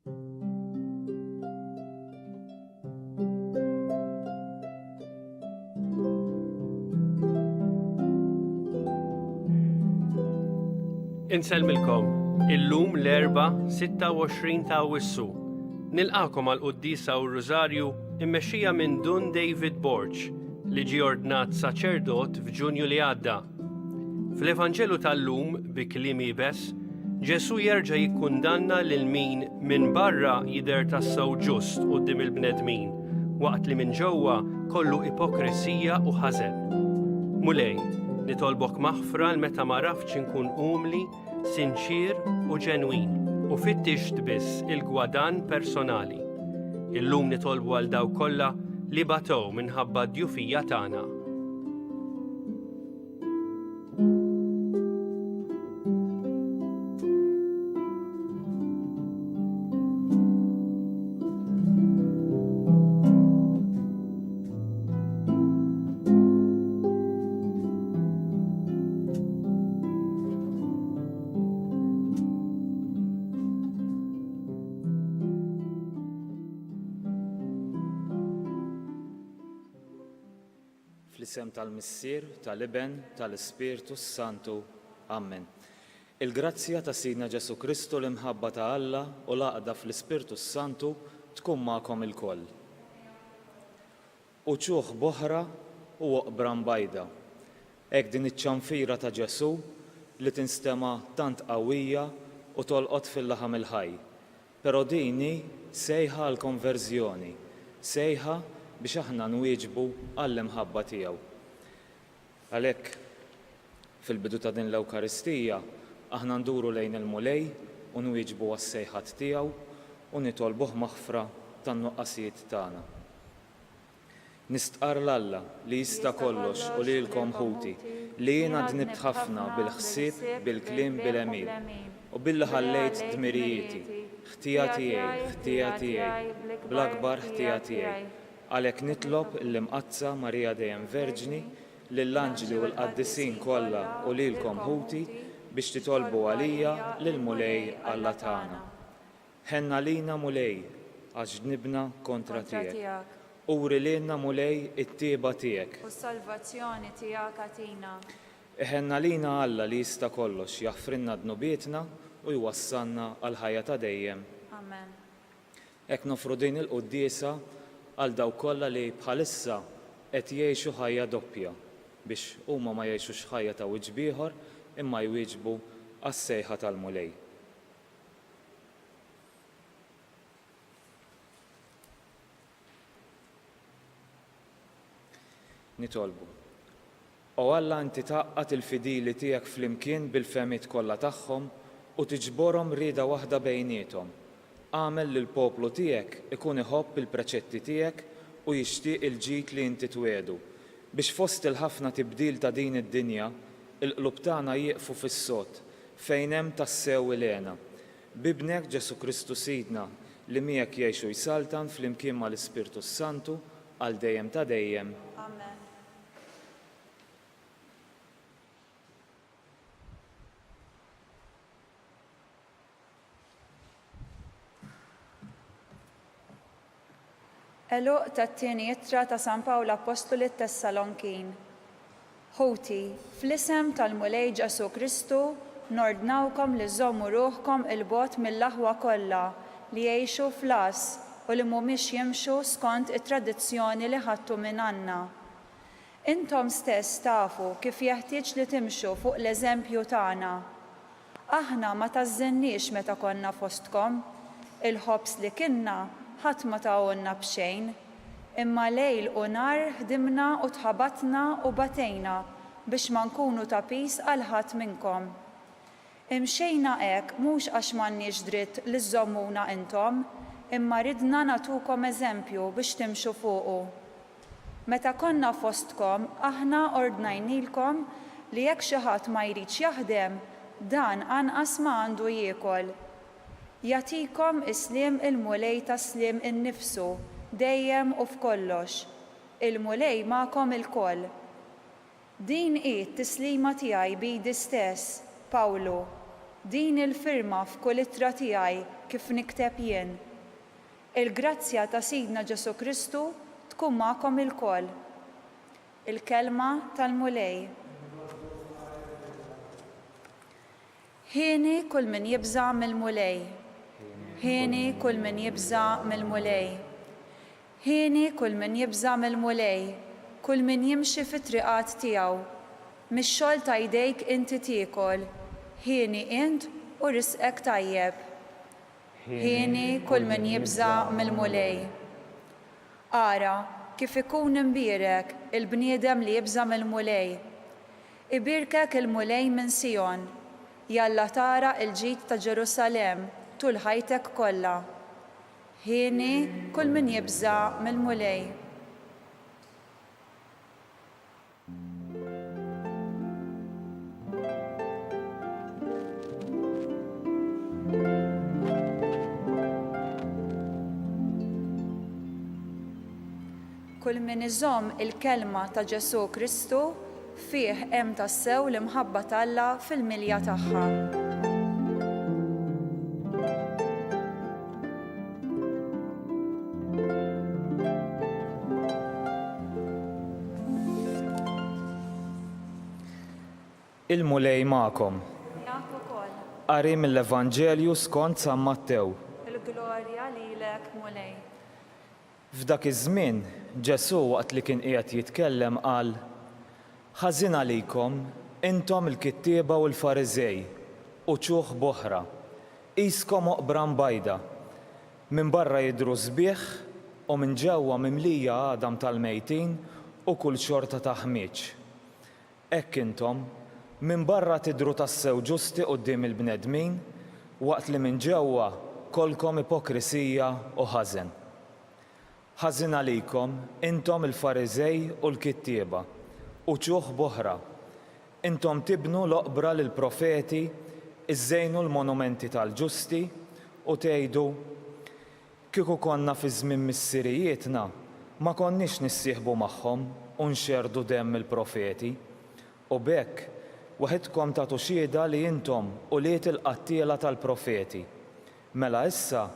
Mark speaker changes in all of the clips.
Speaker 1: Insellmilkom, illum l-erba' 26 ta' Awwissu. Nilqakom għal qudiesa u r-Rużarju immexxija minn Dun David Borch li ġie ordnat saċerdot f'Ġunju li għadda. Fl-Evanġelu tal-lum bi kliem ibes, Ġesu jerġa' jikkundanna lil min minn barra jidher tassew ġust quddiem il-bnedmin, waqt li minn ġewwa kollu ipokrisija u ħażen. Mulej, nitolbok maħfra l-meta ma rafx inkun umli, sinċir u ġenwin u fittixt biss il-gwadan personali. Illum nitolbu għal daw kollha li batow minħabba d-djufija tagħna.
Speaker 2: Fl-isem tal-Missier, tal-Iben, tal-Ispirtu Santu. Amen. Il-grazzja ta' Sidna Ġesu Kristu l-imħabba ta' Alla u l-għaqda fl-Ispirtu Santu tkun magħkom ilkoll. U ċuħ boħra u oqbra mbajda. Hekk din iċ-ċanfira ta' Ġesu li tinstema' tant qawwija u tolqot fil-laħam il-ħaj. Però dini sejħa l-konverżjoni, sejħa biex aħna nwieġbu għall-imħabba tiegħu. Għalhekk fil-bidu ta' din l-Ewkaristija aħna nduru lejn il-mulej u nwieġbu għas-sejħat tiegħu u nitolbuh maħfra tan-nuqqasijiet tagħna. Nistqar l-Alla li jista' kollox u lilkom ħuti li jiena dnibt ħafna bil-ħsieb, bil-kliem, bil-għemil u billi ħallejt dmirijieti, ħtija tiegħi, bl-akbar ħtija tiegħi. Għalhekk nitlob l-imqazza Marija dejjem Verġni lill-anġli u l-qaddisin kollha u lilkom ħuti biex titolbu għalija lill-mulej Alla tagħna. Ħenna lina mulej għax ġnibna kontra tiegħek. Uri lilna mulej it-tieba tiegħek.
Speaker 3: U s-salvazzjoni tiegħek għatina.
Speaker 2: Ħenna lina Alla li jista' kollox jaħfrinna dnubietna u jwassalna għal ħajja ta' dejjem.
Speaker 3: Amen.
Speaker 2: Hekk nofru din il-quddiesa għal daw kollha li bħalissa qed jgħixu ħajja doppja biex huma ma jgħixux ħajja ta' wiġġ ieħor imma jwieġbu għas-sejħa tal-mulej. Nitolbu. O Alla inti taqqat il-fidili tiegħek flimkien bil-femiet kollha tagħhom u tiġborhom rieda waħda bejniethom. Għamel li l-poplu tiegħek ikun iħobb il-preċetti tiegħek u jixtieq il-ġid li inti twedu biex fost il-ħafna tibdil ta' din id-dinja il-qlub tagħna jieqfu fis-sod fejn hemm tassew ilena. Bibnek Ġesu Kristu Sidna li miegħek jgħixu jsaltan flimkien mal-Ispirtu Santu għal dejjem ta' dejjem.
Speaker 3: Amen. Eluq tat-tieni ittra ta' San Pawlu Apostolu lit-Tessalonkin. Ħuti, fl-isem tal-mulej Ġesu Kristu nordnawkom li żommu ruħkom il-bogħod mill-aħwa kollha li jgħixu flas u li mhumiex jimxu skont it-tradizzjoni li ħadtu minn għandna. Intom stess tafu kif jeħtieġ li timxu fuq l-eżempju tagħna. Aħna ma tażżenniex meta konna fostkom, il-ħobs li kinna ħadd ma tawonna b'xejn, imma lejl u nar ħdimna u tħabatna u batejna biex ma nkunu ta' pis għal ħadd minnkom. Imxejna hekk mhux għax m'għandniex dritt li żommuna intom, imma ridna nagħtukom eżempju biex timxu fuqu. Meta konna fostkom, aħna ordnajnilkom li jekk xi ħadd ma jridx jaħdem, dan anqas ma għandu jiekol. Jagħtikom isliem il-mulej ta' sliem innifsu, dejjem u f'kollox. Il-mulej magħkom ilkoll. Din hi t-tislima tiegħi bidi stess, Pawlu. din il-firma f'kull ittra tiegħi kif nikteb jien. Il-grazzja ta' Sidna Ġesu Kristu tkun magħkom ilkoll. Il-kelma tal-mulej. Ħieni kull min jibża mill-mulej. Ħieni kull min jibża mill-mulej. Ħieni kull min jibża mill-mulej, kull min jimxi fit-triqat tiegħu. Mix-xogħol ta' jdejk inti tiekol, ħieni int u risqek tajjeb. Ħieni kull min jibża mill-mulej. Ara kif ikun imbierek il-bniedem li jibża mill-mulej. Ibirkek il-mulej minn Sion, jalla tara il-ġid ta' Ġerusalemm tul ħajtek kollha. Ħieni kull min jibża mill-mulej. Kull min iżomm il-kelma ta' Ġesu Kristu fih hemm tassew l-imħabba t'Alla fil-milja tagħha.
Speaker 2: Il-mulej magħkom.
Speaker 3: Jak ukoll.
Speaker 2: Qari mill-Evanġelju skont San Mattew.
Speaker 3: Il-glorja lilek mulej.
Speaker 2: F'dak iż-żmien Ġesu waqt li kien qiegħed jitkellem qal: Ħażin għalikom intom il-kittieba u l-Fariżej u ċuħ boħra, qiskom oqbra mbajda, minn barra jidhru sbieħ u minn ġewwa mimlija għadam tal-mejtin u kull xorta ta' ħmieġ. Hekk intom minn barra tidhru tassew ġusti quddiem il-bnedmin waqt li minn ġewwa kolkom ipokrisija u ħażen. Ħażin għalikom intom il-Fariżej u l-kittieba u ċuħ boħra. Intom tibnu l-oqbra lill-profeti, iżżejnu l-monumenti tal-ġusti u tgħidu: kieku konna fi żmien missirijietna ma konniex nissieħbu magħhom u nxerdu demm il-profeti. U bekk waħedkom tagħtu xhieda li intom uliet il-qattiela tal-profeti. Mela issa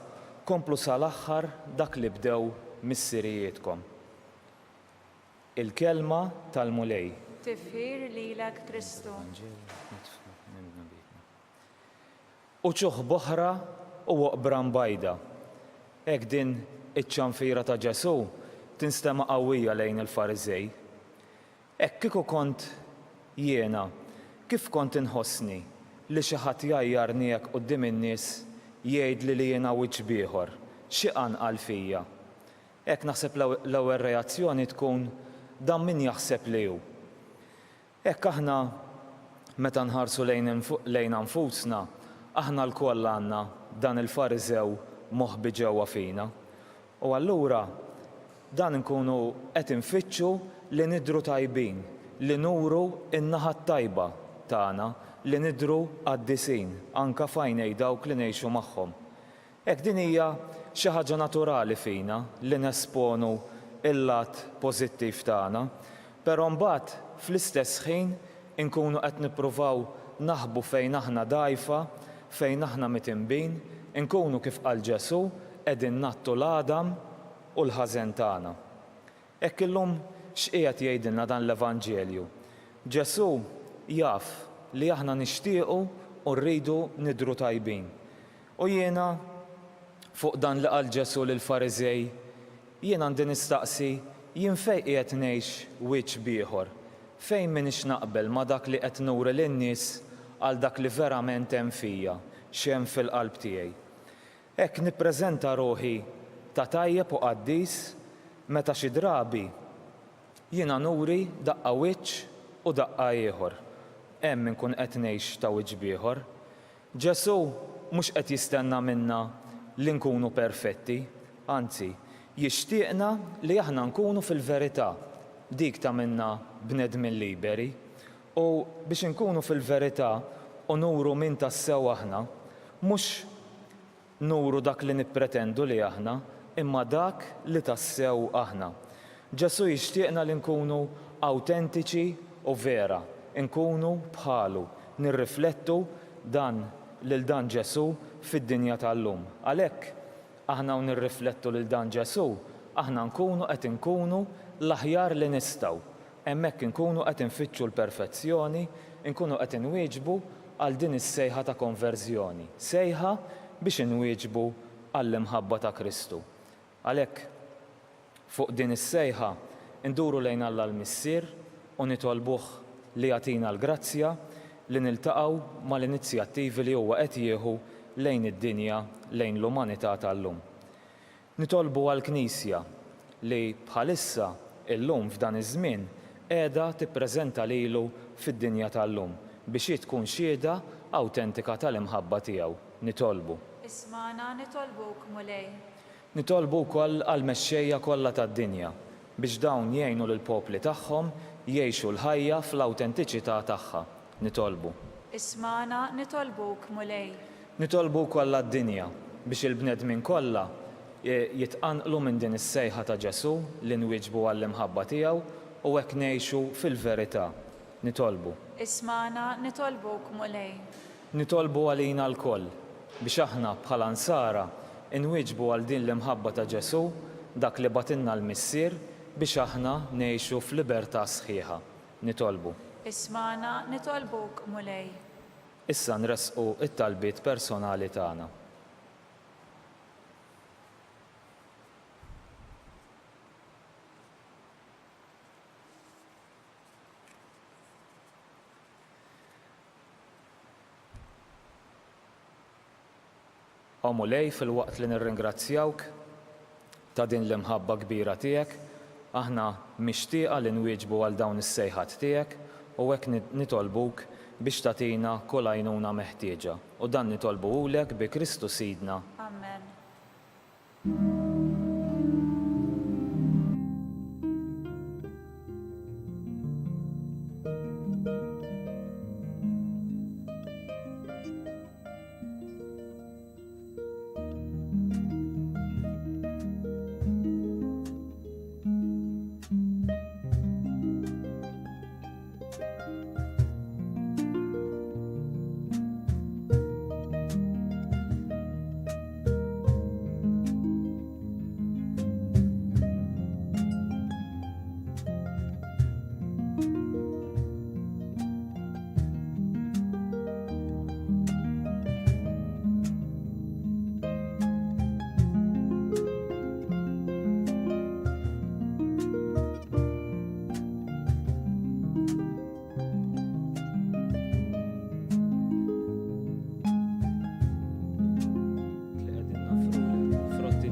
Speaker 2: komplu sal-aħħar dak li bdew missirijietkom. Il-kelma tal-mulej.
Speaker 3: Tifħir lilek Kristu.
Speaker 2: U ċuħ boħra u oqbra mbajda. Hekk din iċ-ċanfira ta' Ġesu tinstema' qawwija lejn il-Fariżej. Hekk kieku kont jiena, kif kont inħossni li xi ħadd jgħajjarni hekk quddiem in-nies jgħidli li jiena wiċċ ieħor, xi qanqal fija. Hekk naħseb l-ewwel reazzjoni tkun dan min jaħseb li hu. Hekk aħna meta nħarsu lejn anfusna, aħna lkoll għandna dan il-Fariżew moħħbi ġewwa fina. U allura dan nkunu qed infittxu li nidhru tajbin, li nuru in-naħa tajba tagħna, li nidhru qaddisin anke f'għajnej dawk li ngħixu magħhom. Hekk din hija xi ħaġa naturali fina li nesponu il-lat pożittiv tagħna, però mbagħad fl-istess ħin inkunu qed nippruvaw naħbu fejn aħna dgħajfa, fejn aħna mitinbin, inkunu kif qal Ġesu qegħdin nattu l-għadam u l-ħażen tagħna. Hekk illum x'qiegħed jgħidilna dan l-Evanġelju. Ġesu jaf li aħna nixtiequ u rridu nidhru tajbin. U jiena fuq dan li qal Ġesu lill-Fariżej, jien għandi nistaqsi jien fejn qiegħed ngħix wiċċ ieħor, fejn m'iniex naqbel ma' dak li qed nuri lin-nies għal dak li verament hemm fija, x'hemm fil-qalb tiegħi. Hekk nippreżenta ruħi ta' tajjeb u qaddis meta xi drabi jiena nuri daqqa wiċċ u daqqa ieħor. Hemm inkun qed ngħix ta' wiċċ ieħor. Ġesu mhux qed jistenna minna li nkunu perfetti, anzi, jixtieqna li aħna nkunu fil-verità, dik ta' minna bnedmin liberi, u biex nkunu fil-verità u nuru min tassew aħna, mhux nuru dak li nippretendu li aħna, imma dak li tassew aħna. Ġesu jixtieqna li nkunu awtentiċi u vera, nkunu bħalu, nirriflettu dan lil dan Ġesu fid-dinja tal-lum. Għalhekk aħna nirriflettu lil dan Ġesu, aħna nkunu qed inkunu l-aħjar li nistgħu. Hemmhekk inkunu qed infittxu l-perfezzjoni, inkunu qed inwieġbu għal din is-sejħa ta' konverżjoni, sejħa biex inwieġbu għall-imħabba ta' Kristu. Għalhekk fuq din is-sejħa nduru lejn Alla l-Missier u nitolbuh li jagħtina l-grazzja li niltaqgħu mal-inizjattivi li huwa qed jieħu lejn id-dinja, lejn l-umanità tal-lum. Nitolbu għall-Knisja li bħalissa illum f'dan iż-żmien qiegħda tippreżenta lilu fid-dinja tal-lum biex tkun xhieda awtentika tal-imħabba tiegħu. Nitolbu.
Speaker 3: Ismana nitolbuk mulej.
Speaker 2: Nitolbu wkoll għall-mexxejja kollha tad-dinja biex dawn jgħinu lill-popli tagħhom jgħixu l-ħajja fl-awtentiċità tagħha. Nitolbu.
Speaker 3: Ismana nitolbuk mulej.
Speaker 2: Nitolbu wkoll għad-dinja biex il-bnedmin kollha jitqanqlu minn din is-sejħa ta' Ġesu li nwieġbu għall-imħabba tiegħu u hekk ngħixu fil-verità. Nitolbu.
Speaker 3: Ismana nitolbuk mulej.
Speaker 2: Nitolbu għalina l-koll biex aħna bħala nsara nwieġbu għal din l-imħabba ta' Ġesu dak li batinna l-Missier biex aħna ngħixu f'libertà sħiħa. Nitolbu.
Speaker 3: Ismana nitolbuk mulej.
Speaker 2: Issa nresqu it-talbiet personali tagħna. Mulej fil-waqt li nirringrazzjawk ta' din l-imħabba kbira tiegħek, aħna mixtieqa li nwieġbu għal dawn is-sejħat tiegħek u hekk nitolbuk biex tagħtina kull għajnuna meħtieġa u dan nitolbu hulek bi Kristu Sidna.
Speaker 3: Amen.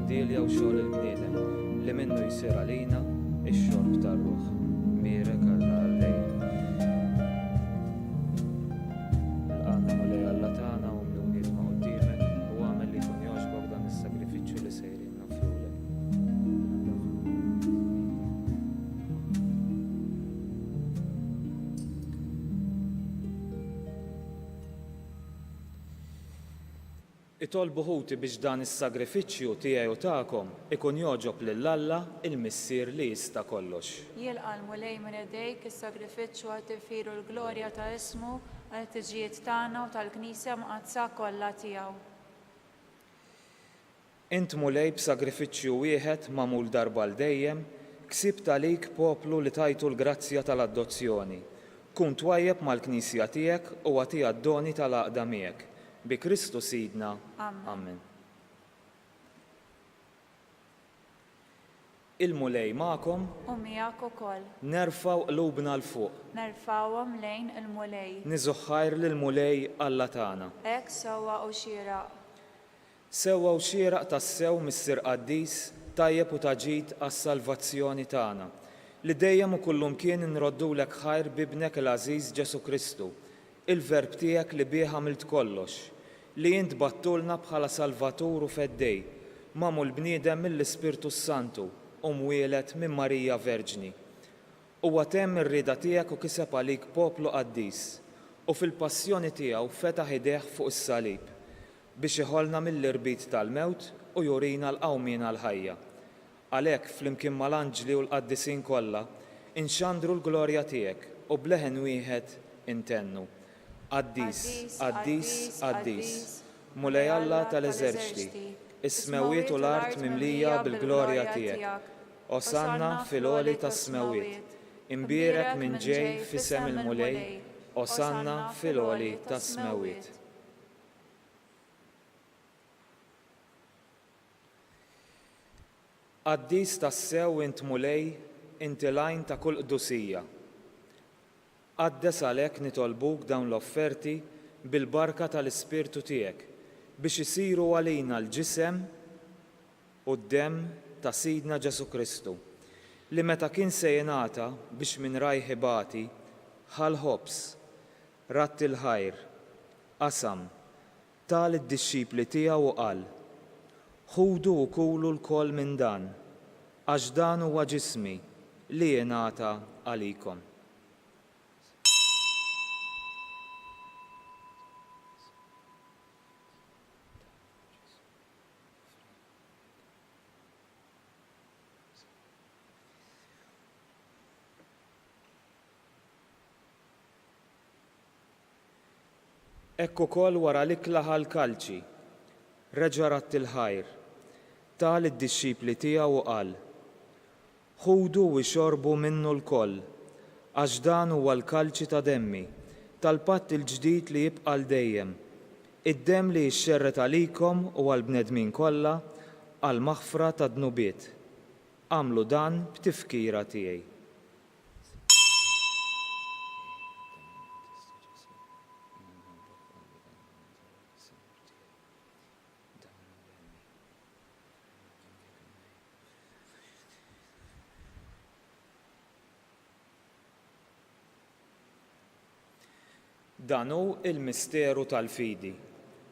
Speaker 3: Dilja u xogħol il-bniedem li minnu jsir għalina x-xorb tar-ruħ. Mirek Alla għallejn. Il-qanna mulej Alla tagħna u mluniet ma' quddiemek u għamel li jkun jogħġbok dan is-sagrifiċċju li sejrin nafrulek. Itolbu ħuti biex dan is-sagrifiċċju tiegħi u tagħkom ikun jogħġob lil Alla il-Missier li jista' kollox. Jilqa' l-mulej minn idejk is-sagrifiċċju għal tiffiru l-glorja ta' ismu għal tiġijiet tagħna u tal-Knisja mqazza kollha tiegħu.
Speaker 2: Int mulej b'sagrifiċċju wieħed magħmul darba l dejjem, ksibt għalik poplu li tajtu l-grazzja tal-adozzjoni. Kun twajjeb mal-Knisja tiegħek u għatija d-doni tal-għaqda miegħek. Bi Kristu Sidna. Amen. Il-mulej magħkom
Speaker 3: U miegħek ukoll.
Speaker 2: nerfaw qlubna l fuq.
Speaker 3: Nerfawhom lejn il-mulej.
Speaker 2: Niżuħħajr lill-mulej Alla tagħna.
Speaker 3: Hekk sewwa u xieraq.
Speaker 2: Sewwa u xieraq tas-sew Missier Qaddis tajjeb u taġid għas-salvazzjoni tagħna. Li dejjem u kullum kien nroddulek ħajr bibnek il-Għażiż Ġesu Kristu, il-verb tiegħek li bih għamilt kollox, li int battulna bħala Salvatur u feddej, magħmul bniedem mill-Ispirtu Santu u mwielet minn Marija Verġni. Huwa temm ir-rieda tiegħek u kiseb għalik poplu qaddis u fil-passjoni tiegħu fetaħ idejh fuq is-salib biex iħollna mill-irbit tal-mewt u jurina l-qawmien għall-ħajja. Għalhekk flimkien mal-anġli u l-qaddisin kollha inxandru l-glorja tiegħek u bleħen wieħed intennu. Qaddis, qaddis, qaddis, Mulej Alla tal-eżerċiti, is-smewiet u l-art mimlija bil-glorja tiegħek. Osanna fil-għoli tas-smewiet, imbierek minn ġej f'isem il-mulej, Osanna fil-għoli tas-smewiet. Qaddis tas-sew int mulej, inti lajn ta' kull qdusija. Qaddes għalhekk nitolbuk dawn l-offerti bil-barka tal-Ispirtu tiegħek biex isiru għalina l-ġisem u d-demm ta' Sidna Ġesu Kristu, li meta kien se jingħata biex minn rajħi bati, ħal-ħobs, ratt il-ħajr, qasam, tal id-dixxipli tiegħu u qal: ħudu u kulu l-koll minn dan, għax dan huwa ġismi li jingħata għalikom. Ekku kol wara l-ikla ħal-kalċi, reġa' ratt il-ħajr, tal id-dixxipli tiegħu u qal: ħudu u xorbu minnu l-koll, għax dan huwa l-kalċi ta' demmi, tal-patt il-ġdid li jibqa' l-dejjem, id-demm li jixxerret għalikom u għall-bnedmin kollha għall-maħfra ta' dnubiet. Għamlu dan b'tifkira tiegħi. Dan hu il-misteru tal-fidi.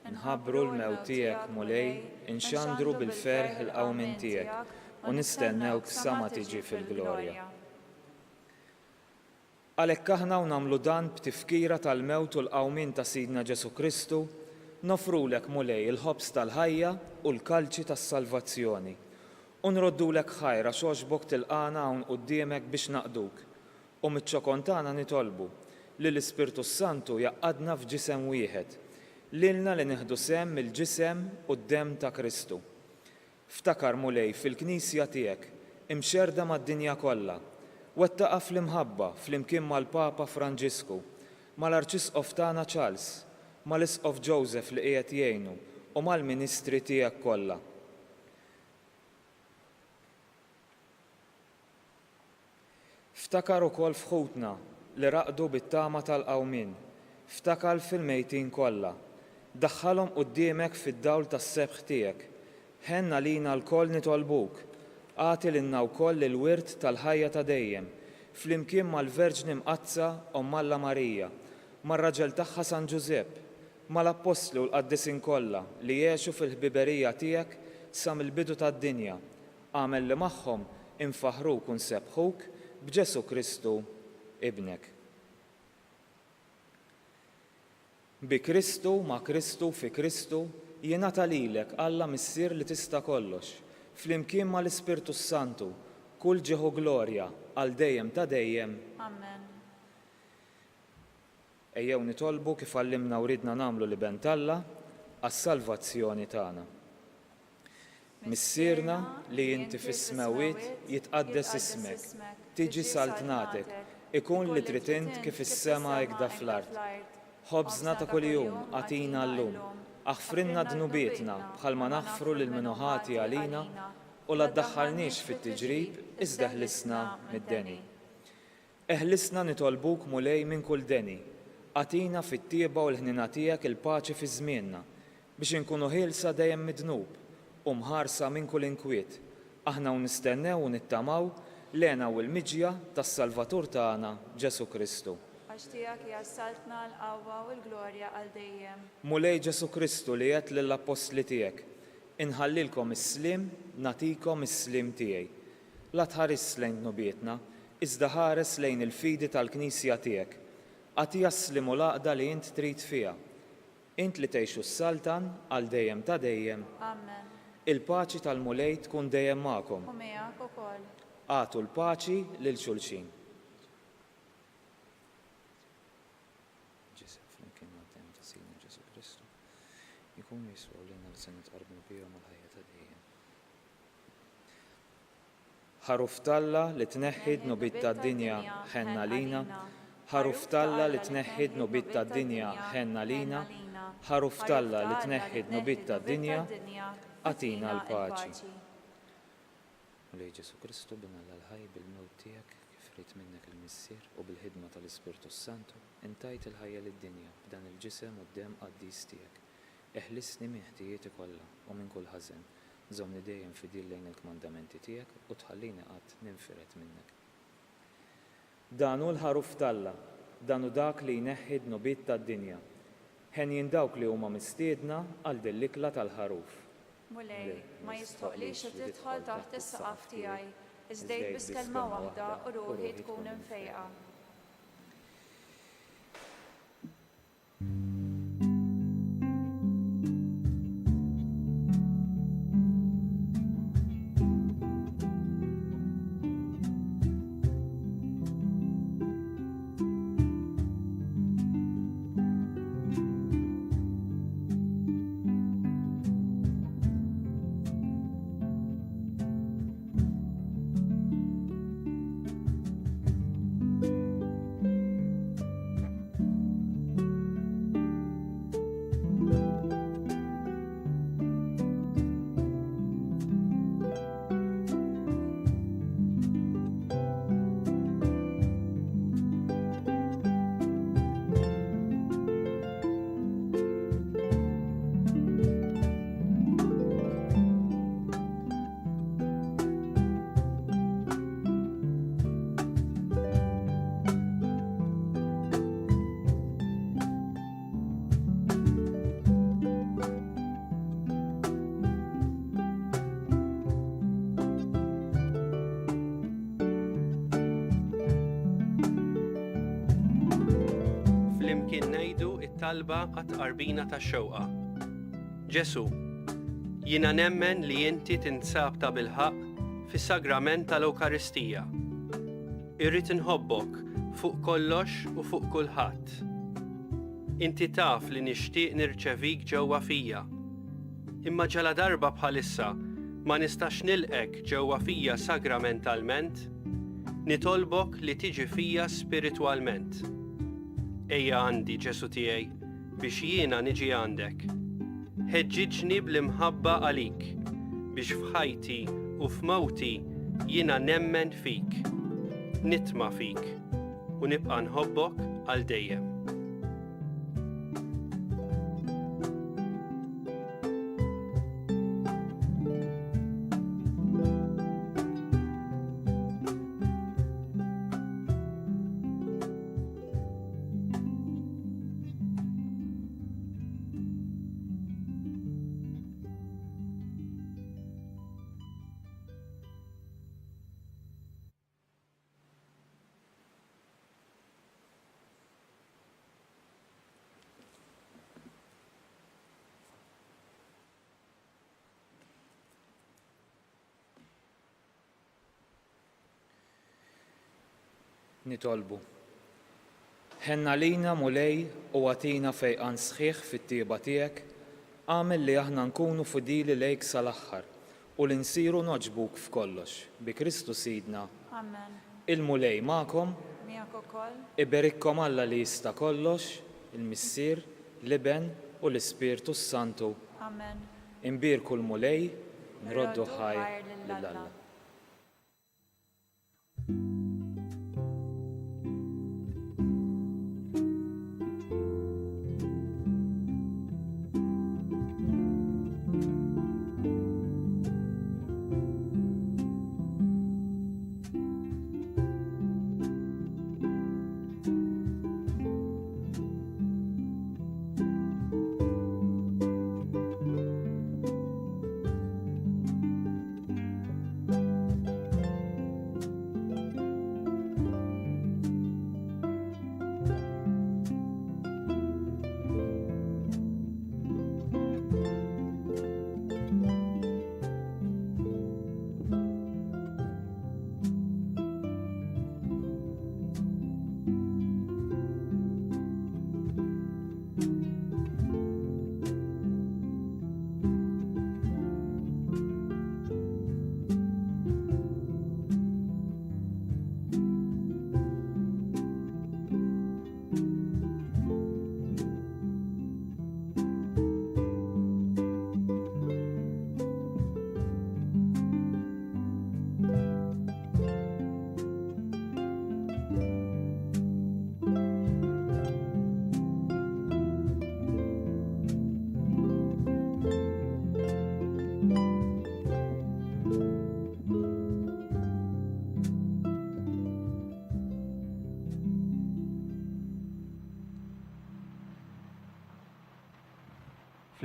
Speaker 2: Nħabbru l-mewt tiegħek mulej, inxandru bil-ferħ il-qawmin tiegħek u nistennewk sa ma tiġi fil-glorja. Għalhekk aħna u nagħmlu dan b'tifkira tal-mewt u l-qawmin ta' Sidna Ġesu Kristu, nofrulek mulej il-ħobs tal-ħajja u l-kalċi tas-salvazzjoni. U nroddulek ħajra xogħġbok tilqana hawn quddiemek biex naqduk. U miċ-ċokon tagħna nitolbu li l-Ispirtu Santu jaqqadna f'ġisem wieħed, lilna li nieħdu sehem mill-ġisem u d-demm ta' Kristu. Ftakar mulej fil-Knisja tiegħek, imxerda mad-dinja kollha, wettaqa fl-imħabba flimkien mal-Papa Franġisku, mal-Arċisqof tagħna Charles, mal-Isqof Joseph li qiegħed jgħinu u mal-Ministri tiegħek kollha. Ftakar ukoll f'ħutna li raqdu bit-tama tal-qawmin, ftakar fil-mejtin kollha, daħħalhom quddiemek fid-dawl tas-sebħ tiegħek, ħenna lina l-koll nitolbuk, għati lilna wkoll il-wirt tal-ħajja ta' dejjem, flimkien mal-Verġni Mqazza Omm Alla Marija, mar-raġel tagħha San Ġusepp, mal-Apostli u l-Qaddisin kollha li jgħixu fil-ħbiberija tiegħek sa mill-bidu tad-dinja, għamel li magħhom infaħruk u nsebħuk b'Ġesu Kristu ibnek. Bi Kristu, ma' Kristu, fi Kristu, jingħata lilek Alla missier li tista' kollox, flimkien mal-Ispirtu Santu, kull ġieħu glorja għal dejjem ta' dejjem.
Speaker 3: Amen.
Speaker 2: Ejjew nitolbu kif għallimna u ridna nagħmlu li bent Alla għas-salvazzjoni tagħna. Missierna li inti fis-smawiet jitqaddes ismek, tiġi saltnatek, ikun li trid int kif is-sema hekk fl-art. Ħobżna ta' kuljum għatina llum, aħfrinna dnubietna bħalma naħfru lil minuħati għalina u la ddaħħalniex fit-tiġrib iżda ħlisna mid-deni. Eħlisna nitolbuk mulej minn kull deni, għatina fit-tieba u l-ħnina tiegħek il-paċi fi żmienna biex inkunu ħielsa dejjem midnub u mħarsa minn kull inkwiet. Aħna u nistennew u nittamaw lena u l-miġja tas-Salvatur tagħna Ġesu Kristu.
Speaker 3: Għax tiegħek jassaltna l-qawwa u l-glorja għal dejjem.
Speaker 2: Mulej Ġesu Kristu li qed lill-Apostli tiegħek, inħallilkom is-slim, nagħtikom is-slim tiegħi. La tħares lejn dnubietna, iżda ħares lejn il-fidi tal-Knisja tiegħek. Għatija s-slim u l-għaqda li int trid fiha. Int li tgħixu s-saltan għal dejjem ta' dejjem.
Speaker 3: Amen.
Speaker 2: Il-paċi tal-mulej tkun dejjem magħkom.
Speaker 3: U miegħek ukoll.
Speaker 2: Għatu l-paċi lil xulxin. kum jiswa lejna li se nitqarbu bihom għal-ħajja ta' dejjem. Ħaruf Talla li tneħħid nubit tad-dinja ħenna lina, ħaruf Talla li tneħħid nubit tad-dinja ħenna lina, ħaruf Talla li tneħħid nubit tad-dinja għatina l-paċi. Lej Ġesu Kristu binalla l-ħaj bil-mewt tiegħek kif rid minnek il-missier u bil-ħidma tal-Ispirtu Santu intajt il-ħajja lid-dinja b'dan il-ġisem u d-dem qaddis tiegħek. Eħlisni minn ħtijieti kollha u minn kull ħażen. Żomni dejjem fidil lejn il-kmandamenti tiegħek u tħallini qatt ninfiret minnek. Dan hu l-ħaruf Talla, dan hu dak li jneħħid nubit tad-dinja. Ħenjin dawk li huma mistiedna għal din l-ikla tal-ħaruf.
Speaker 3: Mulej, ma jistoqlix li tidħol taħt is-saqaf tiegħi, iżdejt biss kelma waħda u ruħi tkun infejqa.
Speaker 1: Flimkien ngħidu it-talba għat-qarbina tax-xewqa. Ġesu, jiena nemmen li inti tinsab ta' bil-ħaq fis-sagrament tal-Ewkaristija. Irrid inħobbok fuq kollox u fuq kulħadd. Inti taf li nixtieq nirċevik ġewwa fija. Imma ġala darba bħalissa ma nistax nilqek ġewwa fija sagramentalment, nitolbok li tiġi fija spiritwalment. Ejja għandi Ġesu tiegħi biex jiena niġi għandek. Ħeġġiġni bl-imħabba għalik biex f'ħajti u f'mawti jiena nemmen fik, nitma' fik u nibqa' nħobbok għal dejjem.
Speaker 2: Nitolbu. Ħenna lina mulej u għatina fejqan sħiħ fit-tieba tiegħek, għamel li aħna nkunu fidili lejk sal-aħħar u li nsiru noġbuk f'kollox bi Kristu Sidna.
Speaker 3: Amen.
Speaker 2: Il-mulej magħkom,
Speaker 3: Miegħek ukoll.
Speaker 2: iberikkom Alla li jista' kollox, il-Missier, l-Iben u l-Ispirtu Santu.
Speaker 3: Amen.
Speaker 2: Imbirku l-mulej, nroddu ħajr lill-Alla.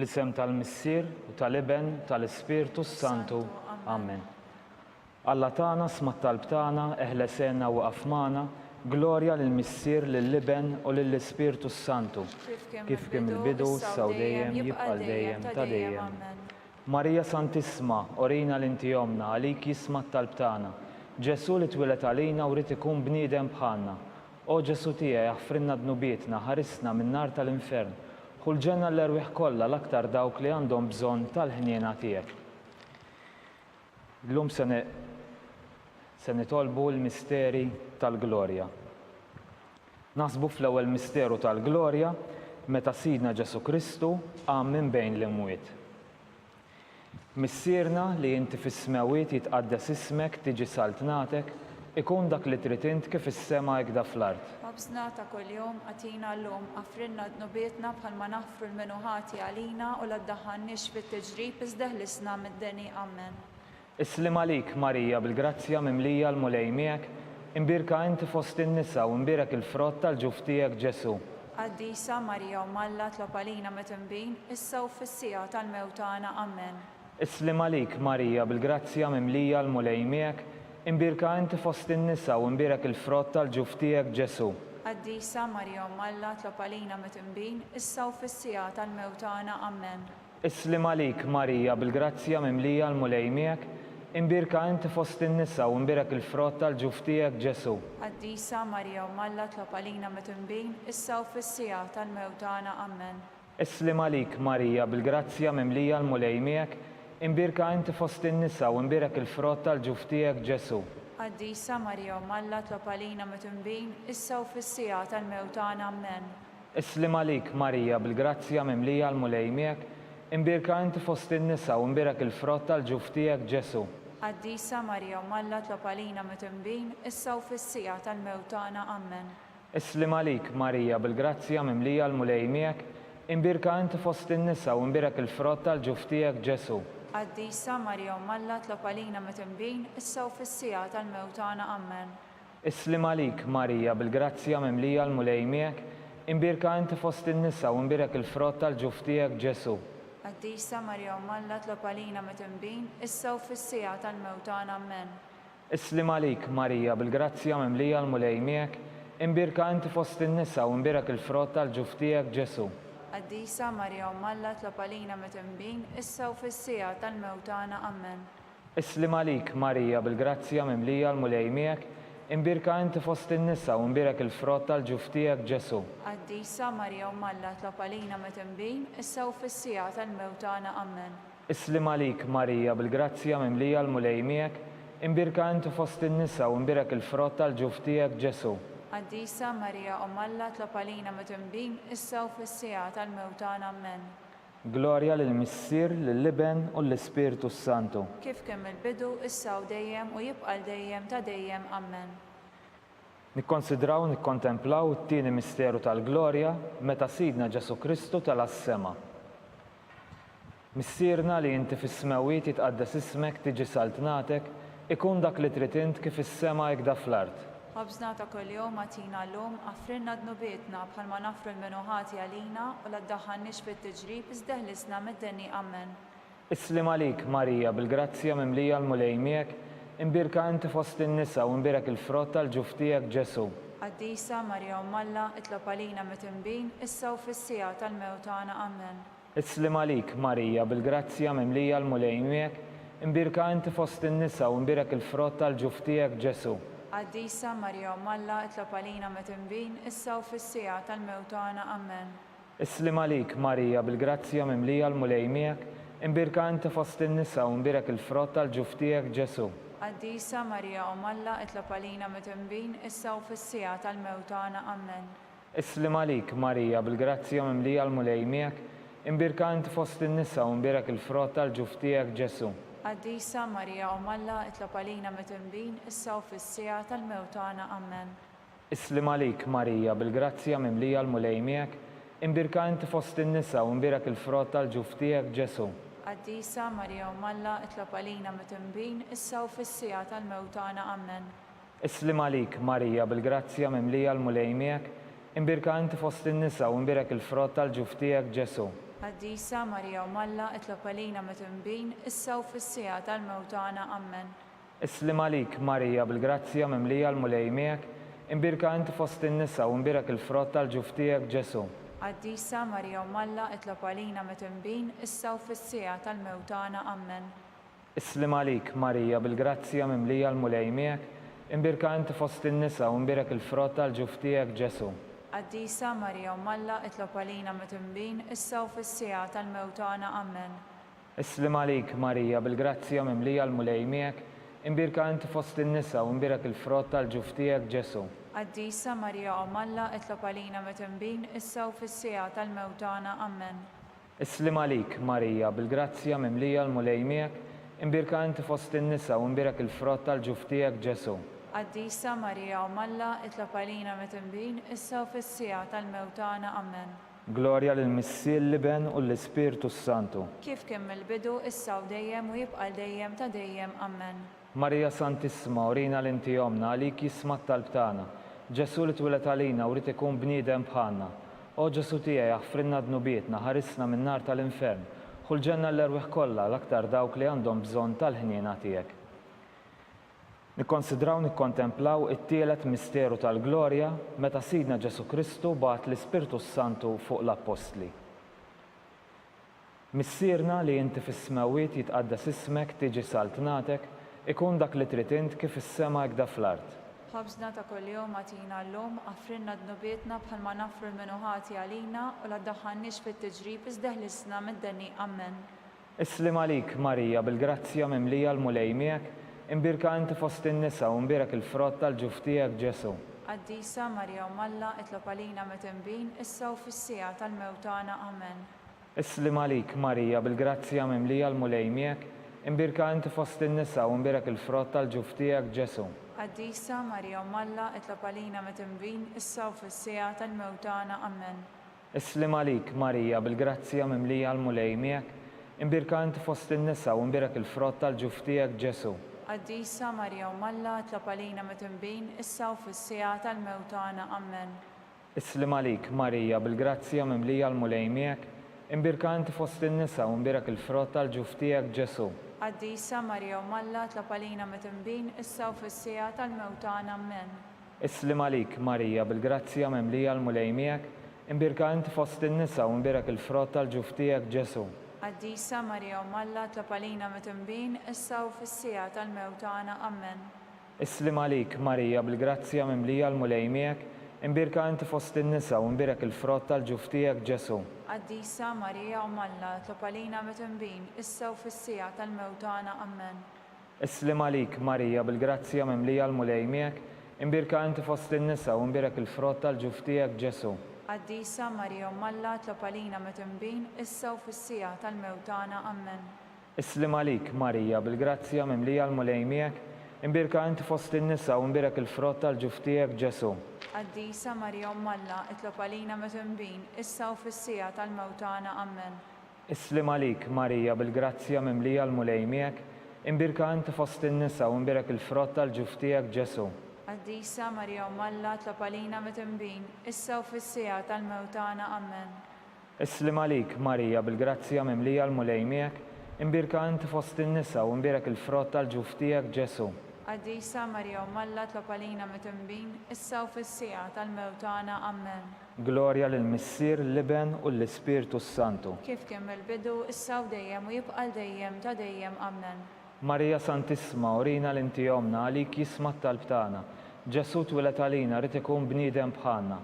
Speaker 2: Fl-isem tal-Missier u tal-Iben tal-Ispirtu Santu. Amen. Alla tagħna smat talb tagħna eħlesenna u qafmana, glorja lill-Missier, lill-Iben u lill-Ispirtu Santu. Kif kemm il-bidu, issa u dejjem, jibqa' dejjem ta' dejjem. Marija Santissima, orina l-inti omna, għalik jisma' talb tagħna. Ġesu li twilet għalina u rid ikun bniedem bħalna. O Ġesu tiegħi aħfrinna dnubietna, ħarisna min-nar tal-infern. Ħulġenna l-erwieħ kollha l-aktar dawk li għandhom bżonn tal-ħniena tiegħek. Llum se nitolbu l-misteri tal-glorja. Naħsbu fl-ewwel misteru tal-glorja meta Sidna Ġesu Kristu qam minn bejn l-imwiet. Missierna li inti fis-smawiet jitqaddes ismek tiġi saltnatek, ikun dak li trid int kif is-sema hekk fl-art.
Speaker 3: Ħobsna ta' kuljum għatina llum għafrinna dnubietna bħalma naħfru l-minuħati għalina u l-addaħannix fit-tiġrib iżdeħlisna mid-deni. Amen.
Speaker 2: Islim għalik Marija bil-grazzja mimlija l-mulej miegħek, imbirka inti fost in-nisa u imbirek il-frott tal-ġuf tiegħek Ġesu.
Speaker 3: Qaddisa Marija u Malla tlob għalina mit-imbin, issa u fis-sija tal-mewtana. Amen.
Speaker 2: Islim għalik Marija bil-grazzja mimlija l-mulej miegħek, imbirka inti fost in-nisa u imbirek il-frott tal-ġuf tiegħek Ġesu.
Speaker 3: Qaddisa Marija u Malla tlob għalina mit-imbin, issa u fis-sija tal-mewtana. Amen.
Speaker 2: Islim għalik Marija bil-grazzja mimlija l-mulej miegħek, imbirka inti fost in-nisa u imbirek il-frott tal-ġuf tiegħek Ġesu.
Speaker 3: Qaddisa Marija u Malla tlob għalina mit-imbin, issa u fis-sija tal-mewtana. Amen.
Speaker 2: Islim għalik Marija bil-grazzja mimlija l-mulej miegħek, imbirka inti fost in-nisa u imbirek il-frott tal-ġuf tiegħek Ġesu.
Speaker 3: Qaddisa Marija u Malla tlob għalina mit-imbin, issa u fis-sija tal-mewtana. Amen.
Speaker 2: Islim għalik Marija bil-grazzja mimlija l-mulej miegħek, imbirka inti fost in-nisa u imbirek il-frott tal-ġuf tiegħek Ġesu.
Speaker 3: Qaddisa Marija u Malla tlob għalina mit-imbin, issa u fis-sija tal-mewtana. Amen.
Speaker 2: Islim għalik Marija bil-grazzja mimlija l-mulej miegħek, imbirka inti fost in-nisa u imbirek il-frott tal-ġuf tiegħek Ġesu.
Speaker 3: Qaddisa Marija u Malla tlob għalina mit-imbin, issa u fis-sija tal-mewtana. Amen.
Speaker 2: Islim għalik Marija bil-grazzja mimlija l-mulej miegħek, imbirka inti fost in-nisa u imbirek il-frott tal-ġuf tiegħek Ġesu.
Speaker 3: Qaddisa Marija u Malla tlob għalina mit-imbin, issa u fis-sija tal-mewtana. Amen.
Speaker 2: Islim għalik Marija bil-grazzja mimlija l-mulej miegħek, imbirka inti fost in-nisa u imbirek il-frott tal-ġuf tiegħek Ġesu.
Speaker 3: Qaddisa Marija u Malla tlob għalina mit-imbin, issa u fis-sija tal-mewtana. Amen.
Speaker 2: Islim għalik Marija bil-grazzja mimlija l-mulej miegħek, imbirka inti fost in-nisa u imbirek il-frott tal-ġuf tiegħek Ġesu.
Speaker 3: Qaddisa Marija u Malla tlob għalina mit-imbin, issa u fis-sija tal-mewtana. Amen.
Speaker 2: Islim għalik Marija bil-grazzja mimlija l-mulej miegħek, imbirka inti fost in-nisa u imbirek il-frott tal-ġuf tiegħek Ġesu.
Speaker 3: Qaddisa Marija u Malla tlob għalina mit-imbin, issa u fis-sija tal-mewtana. Amen.
Speaker 2: Glorja lill-Missier, lill-Iben u l-Ispirtu Santu.
Speaker 3: Kif kemm il-bidu, issa u dejjem u jibqa' dejjem ta' dejjem. Amen.
Speaker 2: Nikkonsidraw nikkontemplaw it-tieni misteru tal-glorja meta Sidna Ġesu Kristu tal-assema. Missierna li inti fis-smawiet jitqaddes ismek tiġi saltnatek, ikun dak li trid int kif is-sema hekk fl-art.
Speaker 3: Ħobsna ta' kuljum għatina llum għafrinna dnubietna bħalma nafru l-minuħati għalina u l-addaħannix fit-tiġrib iżdeħlisna mid-deni. Amen.
Speaker 2: Islim għalik Marija bil-grazzja mimlija l-mulej miegħek, imbirka inti fost in-nisa u imbirek il-frott tal-ġuf tiegħek Ġesu.
Speaker 3: Qaddisa Marija u Malla tlob għalina mit-imbin, issa u fis-sija tal-mewtana. Amen.
Speaker 2: Islim għalik Marija bil-grazzja mimlija l-mulej miegħek, imbirka inti fost in-nisa u imbirek il-frott tal-ġuf tiegħek Ġesu.
Speaker 3: Qaddisa Marija u Malla tlob għalina mit-imbin, issa u fis-sija tal-mewtana. Amen.
Speaker 2: Islim għalik Marija bil-grazzja mimlija l-mulej miegħek, imbirka inti fost in-nisa u imbirek il-frott tal-ġuf tiegħek Ġesu.
Speaker 3: Qaddisa Marija u Malla tlob għalina mit-imbin, issa u fis-sija tal-mewtana. Amen.
Speaker 2: Islim għalik Marija bil-grazzja mimlija l-mulej miegħek, imbirka inti fost in-nisa u imbirek il-frott tal-ġuf tiegħek Ġesu.
Speaker 3: Qaddisa Marija u Malla tlob għalina mit-imbin, issa u fis-sija tal-mewtana. Amen.
Speaker 2: Islim għalik Marija bil-grazzja mimlija l-mulej miegħek, imbirka inti fost in-nisa u imbirek il-frott tal-ġuf tiegħek Ġesu.
Speaker 3: Qaddisa Marija u Malla tlob għalina mit-imbin, issa u fis-sija tal-mewtana. Amen.
Speaker 2: Islim għalik Marija bil-grazzja mimlija l-mulej miegħek, imbirka inti fost in-nisa u imbirek il-frott tal-ġuf tiegħek Ġesu.
Speaker 3: Qaddisa Marija Malla, itlob għalina mit-tinbin, issa u fis-sija tal-mewt tagħna. Amen.
Speaker 2: Islim għalik Marija bil-grazzja mimlija l-mulej miegħek, imbirka inti fost in-nisa u imbirek il-frott tal-ġuf tiegħek Ġesu.
Speaker 3: Qaddisa Marija Malla, itlob għalina mit-tinbin, issa u fis-sija tal-mewt tagħna. Amen.
Speaker 2: Islim għalik Marija bil-grazzja mimlija l-mulej miegħek, imbirka inti fost in-nisa u imbirek il-frott tal-ġuf tiegħek Ġesu.
Speaker 3: Qaddisa Marija Malla, itlob għalina mit-tinbin, issa u fis-sija tal-mewt tagħna. Amen.
Speaker 2: Islim għalik Marija bil-grazzja mimlija l-mulej miegħek, imbirka inti fost in-nisa u imbirek il-frott tal-ġuf tiegħek Ġesu.
Speaker 3: Qaddisa Marija Malla, itlob għalina mit-tinbin, issa u fis-sija tal-mewt tagħna. Amen.
Speaker 2: Islim għalik Marija bil-grazzja mimlija l-mulej miegħek, imbirka inti fost in-nisa u imbirek il-frott tal-ġuf tiegħek Ġesu.
Speaker 3: Qaddisa Marija Malla, itlob għalina mit-tinbin, issa u fis-sija tal-mewt tagħna. Amen.
Speaker 2: Glorja lill-Missier l-Iben u l-Ispirtu Santu.
Speaker 3: Kif kien mill-bidu, issa u dejjem u jibqa' dejjem ta' dejjem. Amen.
Speaker 2: Marija Santissima, urina l-inti jomna għalik jisma' talb tagħna. Ġesu li twilet għalina u rrid ikun bniedem bħalna. O Ġesu tiegħi aħfrinna dnubietna, ħarisna min-nar tal-infern. Ħulġenna l-erwieħ kollha l-aktar dawk li għandhom bżonn tal-ħniena tiegħek. Nikkonsidraw nikkontemplaw it-tielet misteru tal-glorja meta Sidna Ġesu Kristu bagħat l-Ispirtu Santu fuq l-Apostli. Missierna li inti fis-smawiet jitqaddes ismek tiġi saltnatek, ikun dak li trid int kif is-sema hekk fl-art.
Speaker 3: Ħabżna ta' kuljum agħtina llum, affrinna dnubietna bħalma nafru l-minuħati għalina u la ddaħħalniex fit-tiġrib iżda ħlisna mid-deni. Amen.
Speaker 2: Islim għalik Marija bil-grazzja mimlija l-mulej miegħek, imbirka inti fost in-nisa u imbirek il-frott tal-ġuf tiegħek Ġesu.
Speaker 3: Qaddisa Marija Malla, itlob għalina mit-tinbin, issa u fis-sija tal-mewt tagħna. Amen.
Speaker 2: Islim għalik Marija bil-grazzja mimlija l-mulej miegħek, imbirka inti fost in-nisa u imbirek il-frott tal-ġuf tiegħek Ġesu.
Speaker 3: Qaddisa Marija Malla, itlob għalina mit-tinbin, issa u fis-sija tal-mewt tagħna. Amen.
Speaker 2: Islim għalik Marija bil-grazzja mimlija l-mulej miegħek, imbirka inti fost in-nisa u imbirek il-frott tal-ġuf tiegħek Ġesu.
Speaker 3: Qaddisa Marija Malla, itlob għalina mit-tinbin, issa u fis-sija tal-mewt tagħna. Amen.
Speaker 2: Islim għalik Marija bil-grazzja mimlija l-mulej miegħek, imbirka inti fost in-nisa u imbirek il-frott tal-ġuf tiegħek Ġesu.
Speaker 3: Qaddisa Marija Malla, itlob għalina mit-tinbin, issa u fis-sija tal-mewt tagħna. Amen.
Speaker 2: Islim għalik Marija bil-grazzja mimlija l-mulej miegħek, imbirka inti fost in-nisa u imbirek il-frott tal-ġuf tiegħek Ġesu.
Speaker 3: Qaddisa Marija Malla, itlob għalina mit-tinbin, issa u fis-sija tal-mewt tagħna. Amen.
Speaker 2: Islim għalik Marija bil-grazzja mimlija l-mulej miegħek, imbirka inti fost in-nisa u imbirek il-frott tal-ġuf tiegħek Ġesu.
Speaker 3: Qaddisa Marija Malla, itlob għalina mit-tinbin, issa u fis-sija tal-mewt tagħna. Amen.
Speaker 2: Islim għalik Marija bil-grazzja mimlija l-mulej miegħek, imbirka inti fost in-nisa u imbirek il-frott tal-ġuf tiegħek Ġesu.
Speaker 3: Qaddisa Marija Malla, itlob għalina mit-tinbin, issa u fis-sija tal-mewt tagħna. Amen.
Speaker 2: Islim għalik Marija bil-grazzja mimlija l-mulej miegħek, imbirka inti fost in-nisa u imbirek il-frott tal-ġuf tiegħek Ġesu.
Speaker 3: Qaddisa Marija Malla, itlob għalina mit-tinbin, issa u fis-sija tal-mewt tagħna. Amen.
Speaker 2: Islim għalik Marija bil-grazzja mimlija l-mulej miegħek, imbirka inti fost in-nisa u imbirek il-frott tal-ġuf tiegħek Ġesu.
Speaker 3: Qaddisa Marija Malla, itlob għalina mit-tinbin, issa u fis-sija tal-mewt tagħna. Amen.
Speaker 2: Islim għalik Marija bil-grazzja mimlija l-mulej miegħek, imbirka inti fost in-nisa u imbirek il-frott tal-ġuf tiegħek Ġesu.
Speaker 3: Qaddisa Marija Malla, itlob għalina mit-tinbin, issa u fis-sija tal-mewt tagħna. Amen.
Speaker 2: Glorja lill-Missier l-Iben u l-Ispirtu Santu.
Speaker 3: Kif kien mill-bidu, issa u dejjem u jibqa' dejjem ta' dejjem. Amen.
Speaker 2: Marija Santissima, urina l-inti jomna għalik jisma' talb tagħna. Ġesu twilet għalina rrid ikun bniedem bħalna.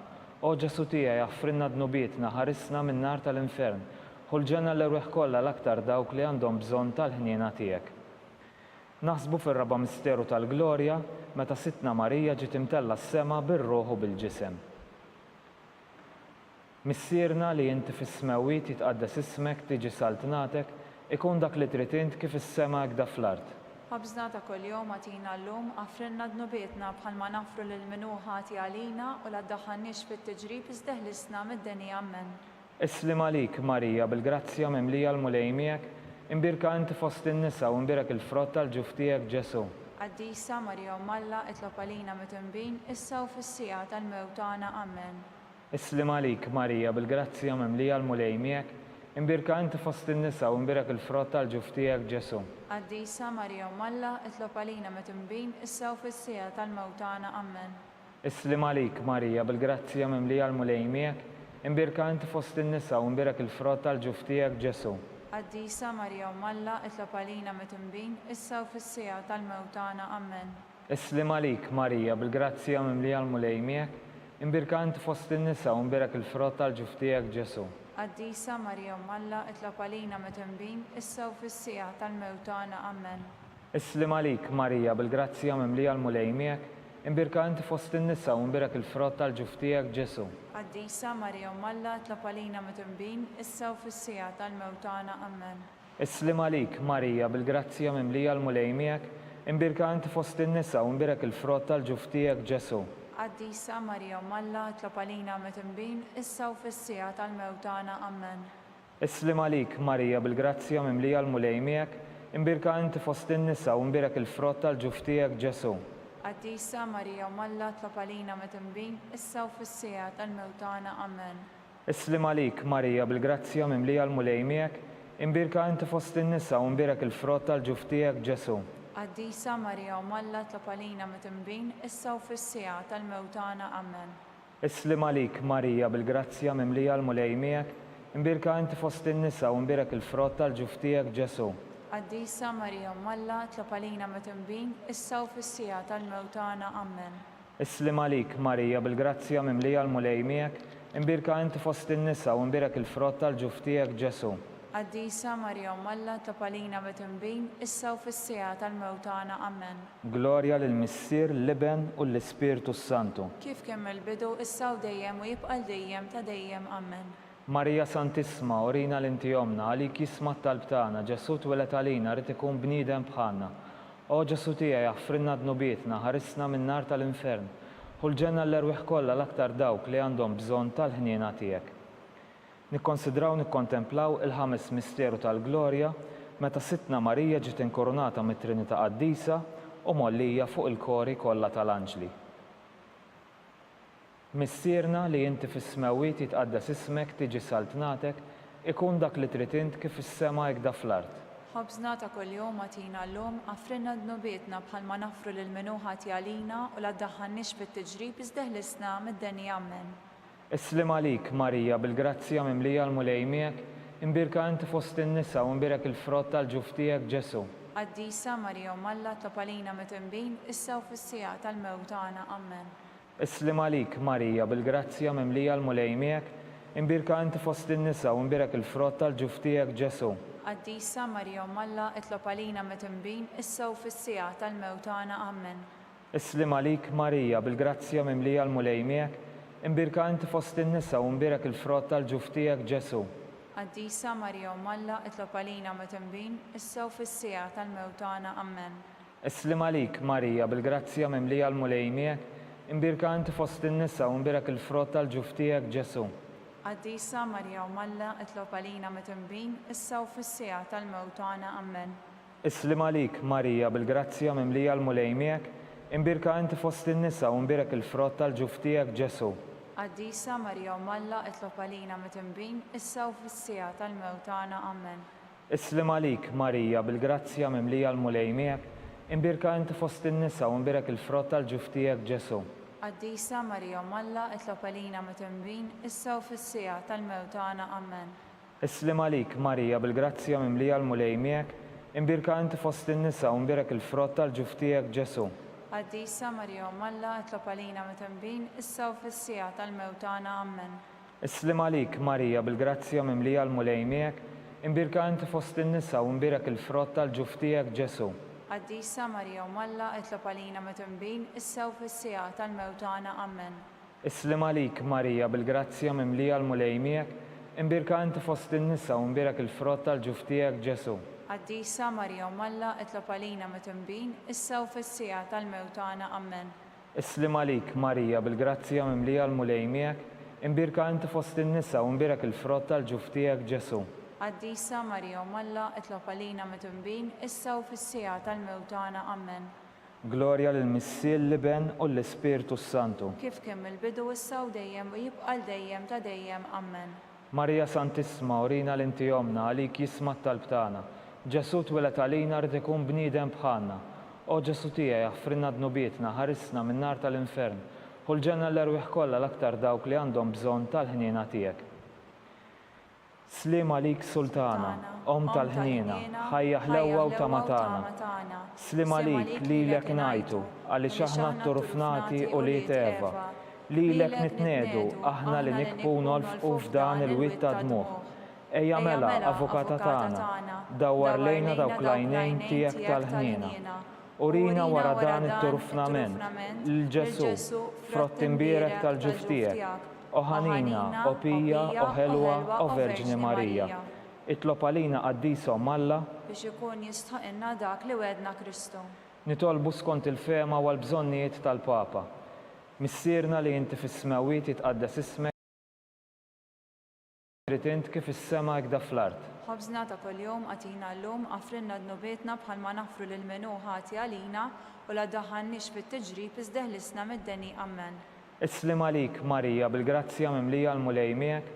Speaker 2: O Ġesu tiegħi aħfrinna dnubietna, ħarisna min-nar tal-infern. Ħulġenna l-erwieħ kollha l-aktar dawk li għandhom bżonn tal-ħniena tiegħek. Naħsbu fir-raba' misteru tal-glorja meta Sittna Marija ġiet imtella s-sema bir-Ruħ u bil-ġisem. Missierna li inti fis-smawiet jitqaddes ismek tiġi saltnatek, ikun dak li trid int kif is-sema hekk fl-art.
Speaker 3: Ħabżna ta' kuljum agħtina llum, affrinna dnubietna bħalma nafru lill-minuħati għalina u la ddaħħalniex fit-tiġrib iżda ħlisna mid-deni. Amen. Islim
Speaker 2: għalik Marija bil-grazzja mimlija l-mulej miegħek, imbirka inti fost in-nisa u imbirek il-frott tal-ġuf tiegħek Ġesu.
Speaker 3: Qaddisa Marija Malla, itlob għalina mit-tinbin, issa u fis-sija tal-mewt tagħna. Amen.
Speaker 2: Islim għalik Marija bil-grazzja mimlija l-mulej miegħek, Imbirka inti fost in-nisa u mbirak il-frott tal-ġuf tiegħek Ġesu.
Speaker 3: Qaddisa Marja Malla, itlob għalina mit-imbin, issa u fis-sija tal-mewtana. Amen.
Speaker 2: Islim għalik Marija bil-grazzja mimlija l-mulej miegħek, imbirka inti fost in-nisa u mbirak il-frott tal-ġuf tiegħek Ġesu.
Speaker 3: Qaddisa Marja Malla, itlob għalina mit-imbin, issa u fis-sija tal-mewtana. Amen.
Speaker 2: Islim għalik Marija bil-grazzja mimlija l-mulej miegħek, imbirka inti fost in-nisa u mbirak il-frott tal-ġuf tiegħek Ġesu.
Speaker 3: Qaddisa Marja Malla, itlob għalina mit-imbin, issa u fis-sija tal-mewtana. Amen.
Speaker 2: Islim għalik Marija bil-grazzja mimlija l-mulej miegħek, imbirka inti fost in-nisa u mbirak il-frott tal-ġuf tiegħek Ġesu.
Speaker 3: Qaddisa Marja Malla, itlob għalina mit-imbin, issa u fis-sija tal-mewtana. Amen.
Speaker 2: Islim għalik Marija bil-grazzja mimlija l-mulej miegħek, imbirka inti fost in-nisa u mbirak il-frott tal-ġuf tiegħek Ġesu.
Speaker 3: Qaddisa Marja Malla, itlob għalina mit-imbin, issa u fis-sija tal-mewtana. Amen.
Speaker 2: Islim għalik Marija bil-grazzja mimlija l-mulej miegħek, imbirka inti fost in-nisa u mbirak il-frott tal-ġuf tiegħek Ġesu.
Speaker 3: Qaddisa Marja Malla, itlob għalina mit-imbin, issa u fis-sija tal-mewtana. Amen.
Speaker 2: Islim għalik Marija bil-grazzja mimlija l-mulej miegħek, imbirka inti fost in-nisa u mbirak il-frott tal-ġuf tiegħek Ġesu.
Speaker 3: Qaddisa Marja Malla, itlob għalina mit-imbin, issa u fis-sija tal-mewtana. Amen.
Speaker 2: Islim għalik Marija bil-grazzja mimlija l-mulej miegħek, imbirka inti fost in-nisa u mbirak il-frott tal-ġuf tiegħek Ġesu.
Speaker 3: Qaddisa Marja Malla, itlob għalina mit-imbin, issa u fis-sija tal-mewtana. Amen.
Speaker 2: Islim għalik Marija bil-grazzja mimlija l-mulej miegħek, imbirka inti fost in-nisa u mbirak il-frott tal-ġuf tiegħek Ġesu.
Speaker 3: Qaddisa Marja Malla, itlob għalina mit-imbin, issa u fis-sija tal-mewtana. Amen.
Speaker 2: Glorja lill-Missier, l-Iben u l-Ispirtu Santu.
Speaker 3: Kif kemm il-bidu, issa u dejjem u jibqa' dejjem ta' dejjem. Amen.
Speaker 2: Marija Santisma, orina l-inti jomna, għalik jisma t-talb tagħna, Ġesu twelet għalina, rrid ikun bniedem bħalna. O Ġesu tiegħi jaffrinna dnubietna, ħarisna min-nar tal-infern, u l-ġenna l-erwieħ kollha l-aktar dawk li għandhom bżonn tal-ħniena tiegħek. Nikkonsidraw nikkontemplaw il-ħames misteru tal-glorja meta Sitna Marija ġiet inkoronata mit-Trinità Qaddisa u mollija fuq il-kori kollha tal-anġli. Missierna li inti fis-smawiet jitqaddas ismek tiġi saltnatek ikun dak li trid int kif is-sema hekk fl-art.
Speaker 3: Ħobżna ta' kuljum agħtina llum, għafrinna dnubietna bħalma nafru lil minuħa għalina u la ddaħħalniex fit-tiġrib iżdeħlisna mid-denja. Amen.
Speaker 2: Islim għalik Marija bil-grazzja mimlija l-mulej miegħek, imbirka inti fost in-nisa u mbirak il-frott tal-ġuf tiegħek Ġesu.
Speaker 3: Qaddisa Marja Malla, itlob għalina mit-imbin, issa u fis-sija tal-mewtana. Amen.
Speaker 2: Islim għalik Marija bil-grazzja mimlija l-mulej miegħek, imbirka inti fost in-nisa u mbirak il-frott tal-ġuf tiegħek Ġesu.
Speaker 3: Qaddisa Marja Malla, itlob għalina mit-imbin, issa u fis-sija tal-mewtana. Amen.
Speaker 2: Islim għalik Marija bil-grazzja mimlija l-mulej miegħek, imbirka inti fost in-nisa u mbirak il-frott tal-ġuf tiegħek Ġesu.
Speaker 3: Qaddisa Marja Malla, itlob għalina mit-imbin, issa u fis-sija tal-mewtana. Amen.
Speaker 2: Islim għalik Marija bil-grazzja mimlija l-mulej miegħek, imbirka inti fost in-nisa u mbirak il-frott tal-ġuf tiegħek Ġesu.
Speaker 3: Qaddisa Marja Malla, itlob għalina mit-imbin, issa u fis-sija tal-mewtana. Amen.
Speaker 2: Islim għalik Marija bil-grazzja mimlija l-mulej miegħek, imbirka inti fost in-nisa u mbirak il-frott tal-ġuf tiegħek Ġesu.
Speaker 3: Qaddisa Marja Malla, itlob għalina mit-imbin, issa u fis-sija tal-mewtana. Amen.
Speaker 2: Islim għalik Marija bil-grazzja mimlija l-mulej miegħek, imbirka inti fost in-nisa u mbirak il-frott tal-ġuf tiegħek Ġesu.
Speaker 3: Qaddisa Marja Malla, itlob għalina mit-imbin, issa u fis-sija tal-mewtana. Amen.
Speaker 2: Islim għalik Marija bil-grazzja mimlija l-mulej miegħek, imbirka inti fost in-nisa u mbirak il-frott tal-ġuf tiegħek Ġesu.
Speaker 3: Qaddisa Marja Malla, itlob għalina mit-imbin, issa u fis-sija tal-mewtana. Amen.
Speaker 2: Islim għalik Marija bil-grazzja mimlija l-mulej miegħek, imbirka inti fost in-nisa u mbirak il-frott tal-ġuf tiegħek Ġesu.
Speaker 3: Qaddisa Marja Malla, itlob għalina mit-imbin, issa u fis-sija tal-mewtana. Amen.
Speaker 2: Islim għalik Marija bil-grazzja mimlija l-mulej miegħek, imbirka inti fost in-nisa u mbirak il-frott tal-ġuf tiegħek Ġesu.
Speaker 3: Qaddisa Marja Malla, itlob għalina mit-imbin, issa u fis-sija tal-mewtana. Amen.
Speaker 2: Islim għalik Marija bil-grazzja mimlija l-mulej miegħek, imbirka inti fost in-nisa u mbirak il-frott tal-ġuf tiegħek Ġesu.
Speaker 3: Qaddisa Marja Malla, itlob għalina mit-imbin, issa u fis-sija tal-mewtana. Amen.
Speaker 2: Glorja lill-Missier, l-Iben u l-Ispirtu Santu.
Speaker 3: Kif kemm il-bidu, issa u dejjem u jibqa' dejjem ta' dejjem. Amen.
Speaker 2: Marija Santissima, urina l-inti jomna, għalik jisma t-talb tagħna. Ġesu twelet għalina rrid ikun bniedem bħalna. O Ġesu tiegħi jaffrinna dnubietna, ħarisna minn nar tal-infern. Ħulġenna l-erwieħ kollha l-aktar dawk li għandhom bżonn tal-ħniena tiegħek. Slim għalik sultana, om tal-ħniena, ħajja ħlewwa u tamatana. Slim għalik lilek ngħidu, għaliex aħna t-turufnati u li teva. Lilek nitnedu, aħna li nikbu nolfqu f'dan il-witt ta' dmuħ. Ejja mela, avukata tagħna, dawwar lejna dawk l-għajnejn tiegħek tal-ħniena. Urina wara dan it-turufnament, l-Ġesu, frott imbierek tal-ġuf tiegħek. O ħanina, o pija, o ħelwa, o Verġni Marija. Itlob għalina qaddisa u Malla
Speaker 3: biex ikun jistħaqilna dak li wedna Kristu.
Speaker 2: nitolbu skont il-fema u l-bżonnijiet tal-Papa. Missierna li inti fis-smawiet jitqaddes ismek trid int kif is-sema hekk fl-art.
Speaker 3: Ħobżna ta' kuljum għatina llum għafrinna dnubietna bħalma nafru lil menu ħati għalina u la daħannix fit-tiġrib iżdeħlisna mid-deni ammen.
Speaker 2: Islim għalik, Marija, bil-grazzja mimlija l-mulej miegħek,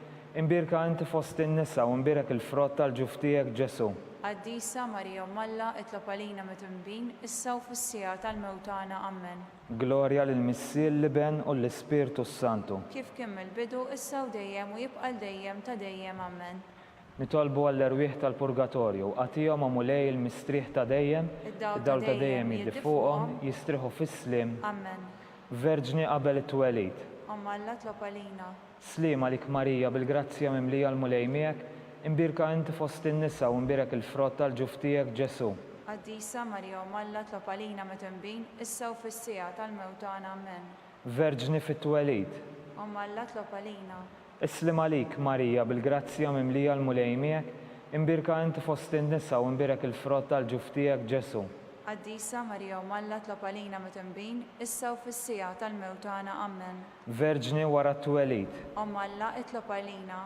Speaker 2: imbirka inti fost in-nisa u imbirek il-frott tal-ġuf tiegħek Ġesu.
Speaker 3: Qaddisa Marija Malla itlob għalina mitumbin issa u fis-sija tal-mewtana ammen.
Speaker 2: Glorja lill-Missier l-Iben u l-Ispirtu Santu.
Speaker 3: Kif kien mill-bidu issa u dejjem u jibqa' dejjem ta' dejjem ammen.
Speaker 2: Nitolbu għall-erwieħ tal-purgatorju, għatihom mulej il-mistrieħ ta' dejjem, id-dawl ta' dejjem jiddi fuqhom, jistrieħu fis-slim.
Speaker 3: Ammen.
Speaker 2: Verġni qabel it-twelid.
Speaker 3: Malla tlob għalina.
Speaker 2: Slim għalik Marija bil-grazzja mimlija l-mulej miegħek, imbirka inti fost in-nisa u imbirek il-frott tal-ġuf tiegħek Ġesu.
Speaker 3: Qaddisa Marija Malla tlob għalina mitumbin issa u fis-sija tal-mewtana ammen.
Speaker 2: Verġni fit-twelid.
Speaker 3: Malla tlob għalina.
Speaker 2: Islim għalik Marija bil-grazzja mimlija l-mulej miegħek, imbirka inti fost in-nisa u imbirek il-frott tal-ġuf tiegħek Ġesu.
Speaker 3: Qaddisa Marija Malla tlob għalina mitumbin issa u fis-sija tal-mewtana ammen.
Speaker 2: Verġni wara t-twelid.
Speaker 3: Malla itlob għalina.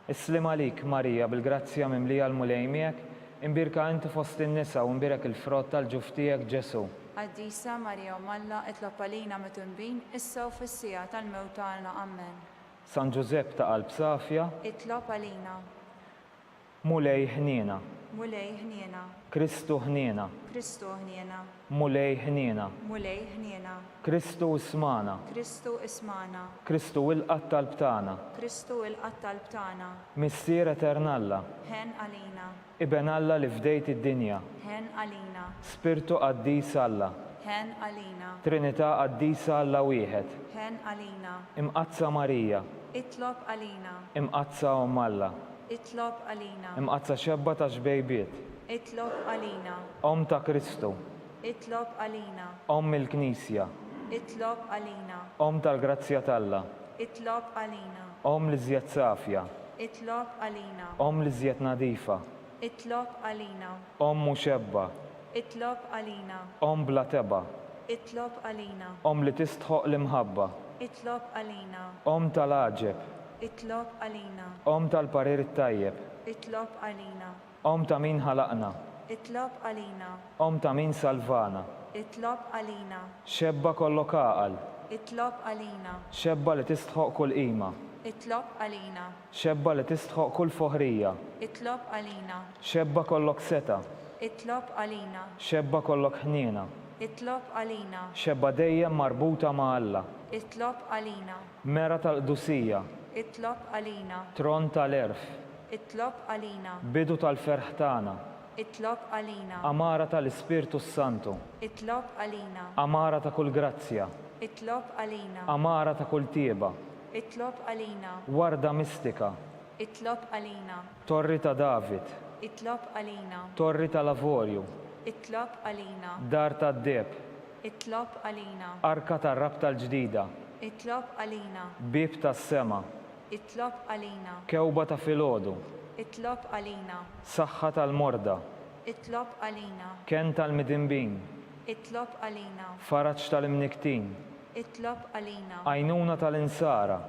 Speaker 2: Islim għalik Marija bil-grazzja mimlija l-mulej miegħek, imbirka inti fost in-nisa u imbirek il-frott tal-ġuf tiegħek Ġesu.
Speaker 3: Qaddisa Marija Malla itlob għalina mitumbin issa u fis-sija tal-mewtana ammen.
Speaker 2: San Ġusepp ta' qalb safja,
Speaker 3: Itlob għalina.
Speaker 2: mulej ħniena.
Speaker 3: Mulej ħniena.
Speaker 2: Kristu ħniena.
Speaker 3: Kristu ħniena.
Speaker 2: Mulej ħniena.
Speaker 3: Mulej ħniena.
Speaker 2: Kristu ismana.
Speaker 3: Kristu ismana.
Speaker 2: Kristu il-qatt talb tagħna.
Speaker 3: Kristu il-qatt talb tagħna.
Speaker 2: Missier eternalla.
Speaker 3: Ħen għalina.
Speaker 2: Iben Alla li fdejt id-dinja.
Speaker 3: Ħen għalina.
Speaker 2: Spirtu qaddis Alla.
Speaker 3: Ħen għalina.
Speaker 2: Trinità qaddisa Alla wieħed.
Speaker 3: Ħen għalina.
Speaker 2: Imqazza Marija.
Speaker 3: Itlob għalina.
Speaker 2: Imqazza Alla.
Speaker 3: Itlob għalina.
Speaker 2: Imqazza xebba ta' xbejbiet.
Speaker 3: Itlob għalina.
Speaker 2: Om ta' Kristu.
Speaker 3: Itlob għalina.
Speaker 2: Om il-Knisja.
Speaker 3: Itlob għalina.
Speaker 2: Om tal-Grazzja talla.
Speaker 3: Itlob għalina.
Speaker 2: Om li żjed safja.
Speaker 3: Itlob għalina.
Speaker 2: Om li żjed nadifa.
Speaker 3: Itlob għalina.
Speaker 2: Om muxebba.
Speaker 3: Itlob għalina.
Speaker 2: Om bla teba.
Speaker 3: Itlob għalina.
Speaker 2: Om li tistħoq l-imħabba.
Speaker 3: Itlob għalina.
Speaker 2: Om tal-aġeb.
Speaker 3: Itlob għalina.
Speaker 2: Om tal-parir tajjeb.
Speaker 3: Itlob għalina.
Speaker 2: Om ta' min ħalaqna.
Speaker 3: Itlob għalina.
Speaker 2: Om ta' min salvana.
Speaker 3: Itlob għalina.
Speaker 2: Xebba kollok aqal.
Speaker 3: Itlob għalina.
Speaker 2: Xebba li tistħoq kull qima.
Speaker 3: Itlob għalina.
Speaker 2: Xebba li tistħoq kull foħrija.
Speaker 3: Itlob għalina.
Speaker 2: Xebba kollok seta.
Speaker 3: Itlob għalina.
Speaker 2: Xebba kollok ħniena.
Speaker 3: Itlob għalina.
Speaker 2: Xebba dejjem marbuta ma' Alla.
Speaker 3: Itlob għalina.
Speaker 2: Mera tal-qdusija.
Speaker 3: Itlob għalina.
Speaker 2: Tron tal-erf.
Speaker 3: Itlob għalina.
Speaker 2: Bidu tal-ferħ tagħna.
Speaker 3: Itlob għalina.
Speaker 2: Amara tal-Ispirtu Santu.
Speaker 3: Itlob għalina.
Speaker 2: Amara ta' kull grazzja.
Speaker 3: Itlob għalina.
Speaker 2: Amara ta' kull tieba.
Speaker 3: Itlob għalina.
Speaker 2: Warda mistika.
Speaker 3: Itlob għalina.
Speaker 2: Torri ta' David.
Speaker 3: Itlob għalina.
Speaker 2: Torri ta' Lavorju.
Speaker 3: Itlob għalina.
Speaker 2: Dar ta' Deb.
Speaker 3: Itlob għalina.
Speaker 2: Arka ta' rab tal-ġdida.
Speaker 3: Itlob għalina.
Speaker 2: Bib tas sema.
Speaker 3: Itlob għalina.
Speaker 2: Kewba ta' filgħodu.
Speaker 3: Itlob għalina.
Speaker 2: Saħħa tal-morda.
Speaker 3: Itlob għalina.
Speaker 2: Ken tal-midimbin.
Speaker 3: Itlob għalina.
Speaker 2: Faraġġ tal-imniktin.
Speaker 3: Itlob għalina.
Speaker 2: Għajnuna tal-insara.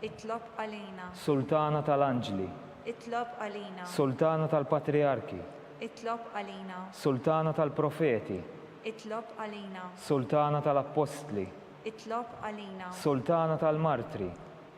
Speaker 3: Itlob għalina.
Speaker 2: Sultana tal-anġli.
Speaker 3: Itlob għalina.
Speaker 2: Sultana tal-patriarki.
Speaker 3: Itlob għalina.
Speaker 2: Sultana tal-profeti.
Speaker 3: Itlob għalina.
Speaker 2: Sultana tal-appostli.
Speaker 3: Itlob għalina.
Speaker 2: Sultana tal-martri.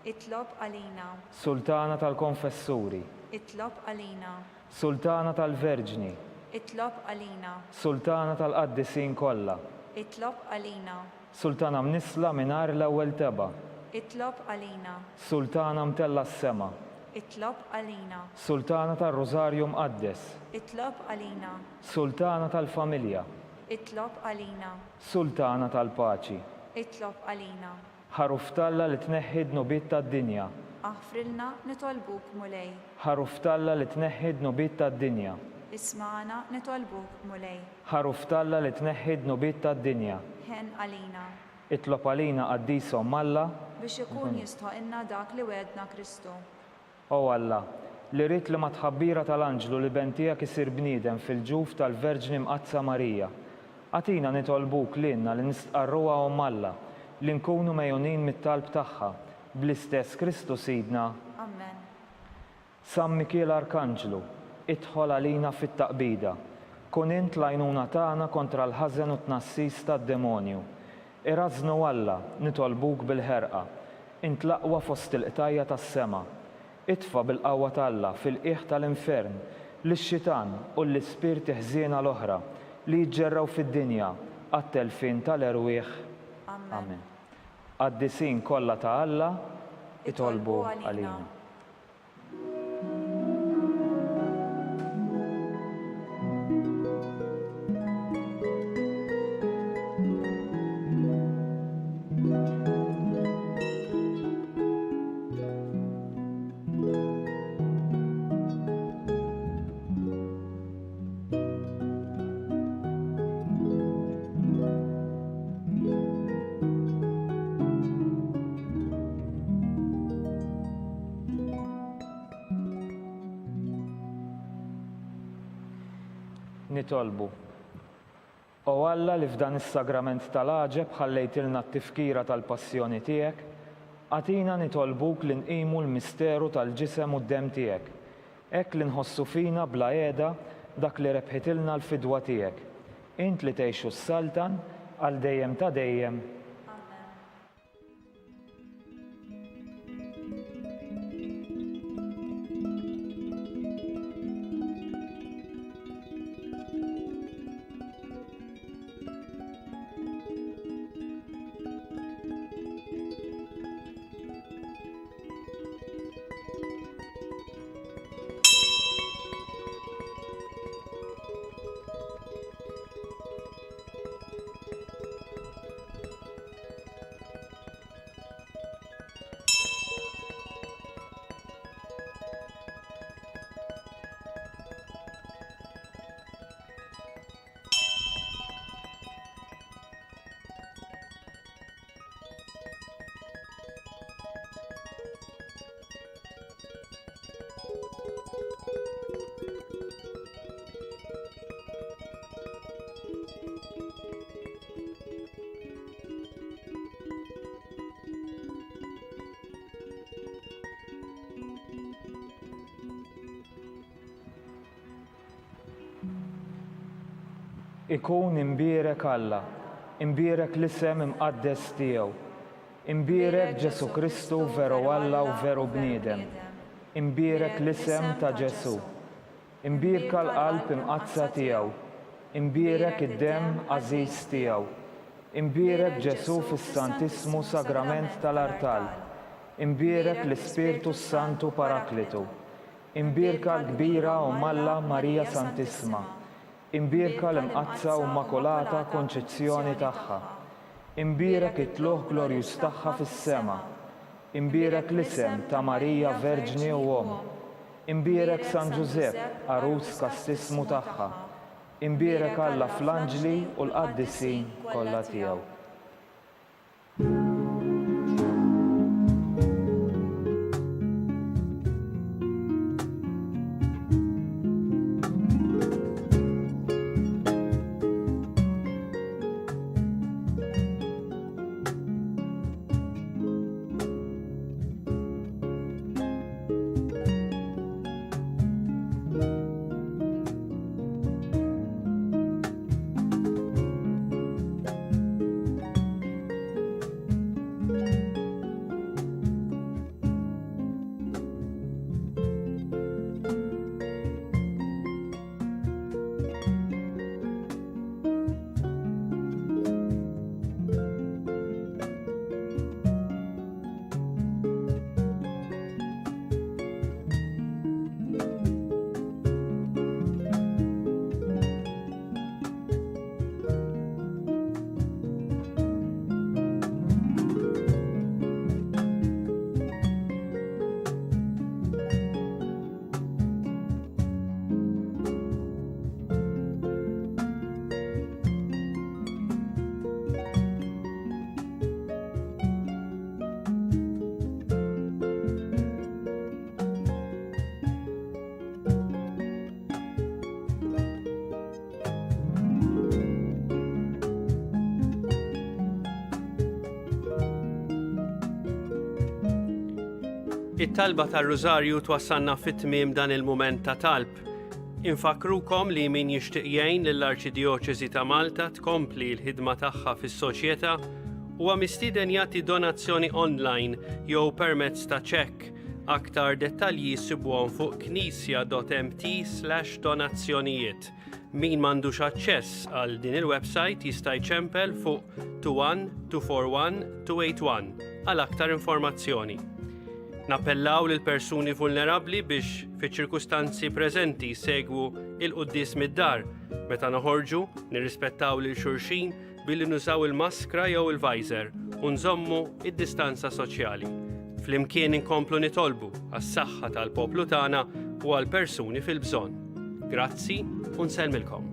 Speaker 3: Itlob għalina.
Speaker 2: Sultana tal-Konfessuri,
Speaker 3: Itlob għalina.
Speaker 2: Sultana tal-Verġni,
Speaker 3: Itlob għalina.
Speaker 2: Sultana tal-Qaddisin kollha,
Speaker 3: Itlob għalina.
Speaker 2: Sultana mnisla mingħajr l-ewwel teba',
Speaker 3: Itlob għalina.
Speaker 2: Sultana mtella s-sema,
Speaker 3: Itlob għalina.
Speaker 2: Sultana tar-Rożarju Mqaddes,
Speaker 3: Itlob għalina.
Speaker 2: Sultana tal-Familja,
Speaker 3: Itlob għalina.
Speaker 2: Sultana tal-Paċi,
Speaker 3: Itlob għalina.
Speaker 2: ħaruftalla li tneħħi d-nubiet tad-dinja,
Speaker 3: Aħfrilna nitolbuk mulej.
Speaker 2: ħaruftalla li tneħħi d-nubiet tad-dinja,
Speaker 3: Isma'na nitolbuk mulej.
Speaker 2: ħaruftalla li tneħħi d-nubiet tad-dinja,
Speaker 3: Ħen għalina.
Speaker 2: itlob għalina qaddishom Alla,
Speaker 3: Biex ikun jistħoqilna dak li wedna Kristu.
Speaker 2: o Alla, li rrid li ma tħabbira tal-Anġlu li bentijak isir bniedem fil-ġuf tal-Verġni Mqazza Marija. Għatina nitolbuk lilna li nistqarruha Alla, li nkunu mejjunin mit-talb tagħha, bl-istess Kristu Sidna.
Speaker 3: Amen.
Speaker 2: San Mikiel Arkanġlu, idħol għalina fit-taqbida, kun int l-għajnuna tagħna kontra l-ħażen u tnassis tad-demonju. Irażnu Alla, nitolbuk bil-ħerqa, int l-aqwa fost il-qtajja tas-sema. Itfa bil-qawwa t'Alla fil-qiegħ tal-infern lix-xitan u l-ispirti ħżiena l-oħra li jġerraw fid-dinja għat-telfin tal-erwieħ. Amen. Qaddisin kollha ta' Alla, itolbu għalina. Nitolbu. O Alla li f'dan is-sagrament tal-għaġeb ħallejtilna t-tifkira tal-passjoni tiegħek, għatina nitolbuk li nqimu l-misteru tal-ġisem u d-dem tiegħek. Hekk li nħossu fina bla qiegħda dak li rebħitilna l-fidwa tiegħek. Int li tgħixu s-saltan għal dejjem ta' dejjem. Ikun imbierek Alla, imbierek l-isem imqaddes tiegħu, imbierek Ġesu Kristu veru Alla u veru bniedem, imbierek l-isem ta' Ġesu, imbierka l-qalb imqazza tiegħu, imbierek id-dem għażiż tiegħu, imbierek Ġesu fis-Santismu Sagrament tal-Artal, imbierek l-Ispirtu Santu Paraklitu, imbierka l-kbira u Malla Marija Santisma, imbierka l-imqazza u Immakolata Konċezzjoni tagħha, imbierek it-tluħ glorjuż tagħha fis-sema, imbierek l-isem ta' Marija Verġni u Om, imbierek San Ġusepp Arus kastismu tagħha, imbierek Alla fl-anġli u l-qaddisin kollha tiegħu.
Speaker 1: It-talba tar-Rużarju twassalna fit-tmiem dan il-mument ta' talb. Infakrukom li min jixtieq jgħin lill-Arċidjoċesi ta' Malta tkompli l-ħidma tagħha fis-soċjetà huwa mistieden jagħti donazzjoni online jew permezz ta' ċekk. Aktar dettalji jsibuhom fuq knisja.mt/donazzjonijiet. Min m'għandux aċċess għal din il-website jista' jċempel fuq 21-241-281 għal aktar informazzjoni. Nappellaw lil persuni vulnerabbli biex fiċ-ċirkustanzi preżenti jsegwu il-quddies mid-dar. Meta noħorġu, nirrispettaw lil xulxin billi nużaw il-maskra jew il-visor u nżommu id-distanza soċjali. Flimkien inkomplu nitolbu għas-saħħa tal-poplu tagħna u għall persuni fil-bżonn. Grazzi u nsellmilkom.